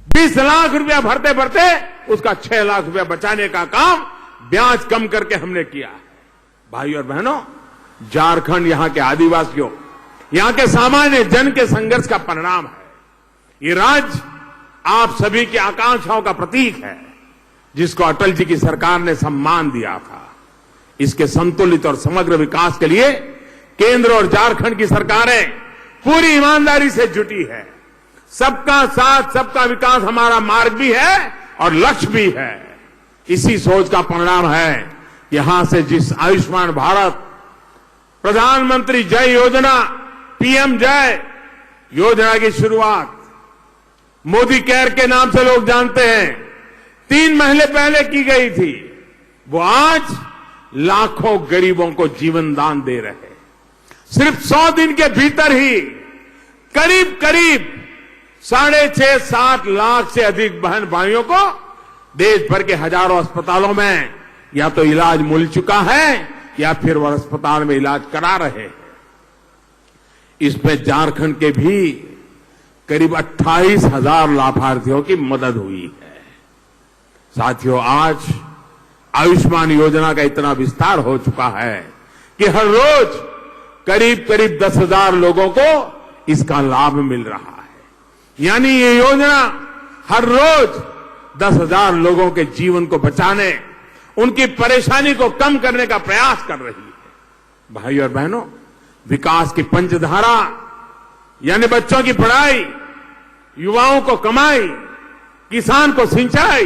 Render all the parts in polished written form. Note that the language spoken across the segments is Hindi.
20 लाख रुपया भरते भरते उसका 6 लाख रुपया बचाने का काम ब्याज कम करके हमने किया है। भाइयों और बहनों, झारखंड यहां के आदिवासियों, यहां के सामान्य जन के संघर्ष का परिणाम है। ये राज्य आप सभी की आकांक्षाओं का प्रतीक है, जिसको अटल जी की सरकार ने सम्मान दिया था। इसके संतुलित और समग्र विकास के लिए केंद्र और झारखंड की सरकारें पूरी ईमानदारी से जुटी है। सबका साथ सबका विकास हमारा मार्ग भी है और लक्ष्य भी है। इसी सोच का परिणाम है यहां से जिस आयुष्मान भारत, प्रधानमंत्री जय योजना, पीएम जय योजना की शुरुआत मोदी केयर के नाम से लोग जानते हैं, 3 महीने पहले की गई थी, वो आज लाखों गरीबों को जीवन दान दे रहे हैं। सिर्फ 100 दिन के भीतर ही करीब करीब 6.5-7 लाख से अधिक बहन भाइयों को देश भर के हजारों अस्पतालों में या तो इलाज मिल चुका है या फिर वह अस्पताल में इलाज करा रहे हैं। इसमें झारखंड के भी करीब 28,000 लाभार्थियों की मदद हुई है। साथियों, आज आयुष्मान योजना का इतना विस्तार हो चुका है कि हर रोज करीब करीब 10,000 लोगों को इसका लाभ मिल रहा है। यानी ये योजना हर रोज 10,000 लोगों के जीवन को बचाने, उनकी परेशानी को कम करने का प्रयास कर रही है। भाइयों और बहनों, विकास की पंचधारा यानी बच्चों की पढ़ाई, युवाओं को कमाई, किसान को सिंचाई,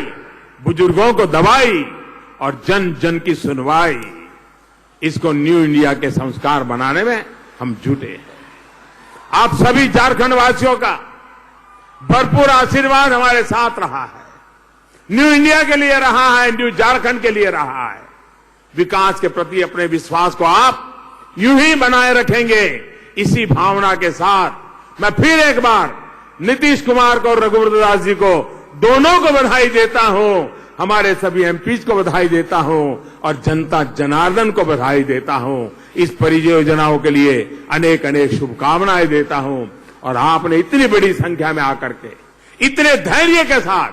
बुजुर्गों को दवाई और जन जन की सुनवाई, इसको न्यू इंडिया के संस्कार बनाने में हम जुटे हैं। आप सभी झारखंड वासियों का भरपूर आशीर्वाद हमारे साथ रहा है। न्यू इंडिया के लिए रहा है, न्यू झारखंड के लिए रहा है। विकास के प्रति अपने विश्वास को आप यूं ही बनाए रखेंगे। इसी भावना के साथ मैं फिर एक बार नीतीश कुमार को और रघुवर दास जी को दोनों को बधाई देता हूं, हमारे सभी एमपीज को बधाई देता हूं और जनता जनार्दन को बधाई देता हूं। इस परियोजनाओं के लिए अनेक अनेक शुभकामनाएं देता हूं। और आपने इतनी बड़ी संख्या में आकर के इतने धैर्य के साथ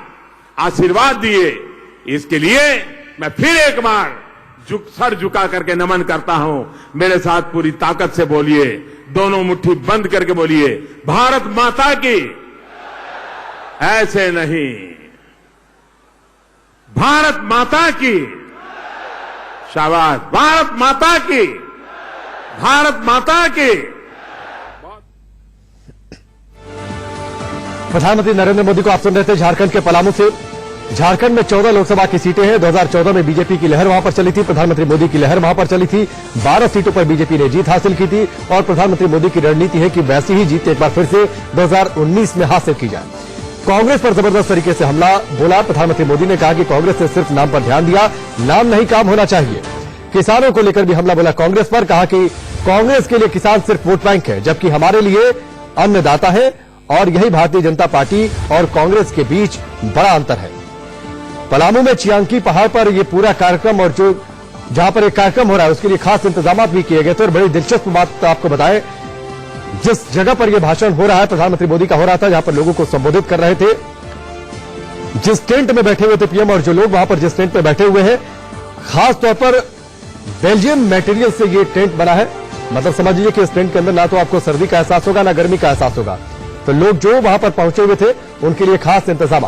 आशीर्वाद दिए, इसके लिए मैं फिर एक बार सर झुका करके नमन करता हूं। मेरे साथ पूरी ताकत से बोलिए, दोनों मुट्ठी बंद करके बोलिए, भारत माता की, ऐसे नहीं, भारत माता की, शाबाश, भारत माता की, भारत माता की। प्रधानमंत्री नरेंद्र मोदी को आप सुन रहे थे झारखंड के पलामू से। झारखंड में 14 लोकसभा की सीटें हैं। 2014 में बीजेपी की लहर वहां पर चली थी, प्रधानमंत्री मोदी की लहर वहां पर चली थी। 12 सीटों पर बीजेपी ने जीत हासिल की थी और प्रधानमंत्री मोदी की रणनीति है कि वैसी ही जीत एक बार फिर से 2019 में हासिल की जाए। कांग्रेस पर जबरदस्त तरीके से हमला बोला। प्रधानमंत्री मोदी ने कहा कि कांग्रेस ने सिर्फ नाम पर ध्यान दिया, नाम नहीं काम होना चाहिए। किसानों को लेकर भी हमला बोला कांग्रेस पर, कहा कि कांग्रेस के लिए किसान सिर्फ वोट बैंक है, जबकि हमारे लिए अन्नदाता है और यही भारतीय जनता पार्टी और कांग्रेस के बीच बड़ा अंतर है। पलामू में चियांकी पहाड़ पर यह पूरा कार्यक्रम और जो जहां पर एक कार्यक्रम हो रहा है उसके लिए खास इंतजाम भी किए गए थे। और बड़ी दिलचस्प बात आपको बताएं, जिस जगह पर यह भाषण हो रहा है प्रधानमंत्री मोदी का हो रहा था, जहां पर लोगों को संबोधित कर रहे थे, जिस टेंट में बैठे हुए थे पीएम और जो लोग वहां पर जिस टेंट में बैठे हुए हैं, खास तौर पर बेल्जियम मटेरियल से ये टेंट बना है। मतलब समझ लीजिए कि इस टेंट के अंदर ना तो आपको सर्दी का एहसास होगा ना गर्मी का एहसास होगा। तो लोग जो वहां पर पहुंचे हुए थे उनके लिए खास इंतजाम।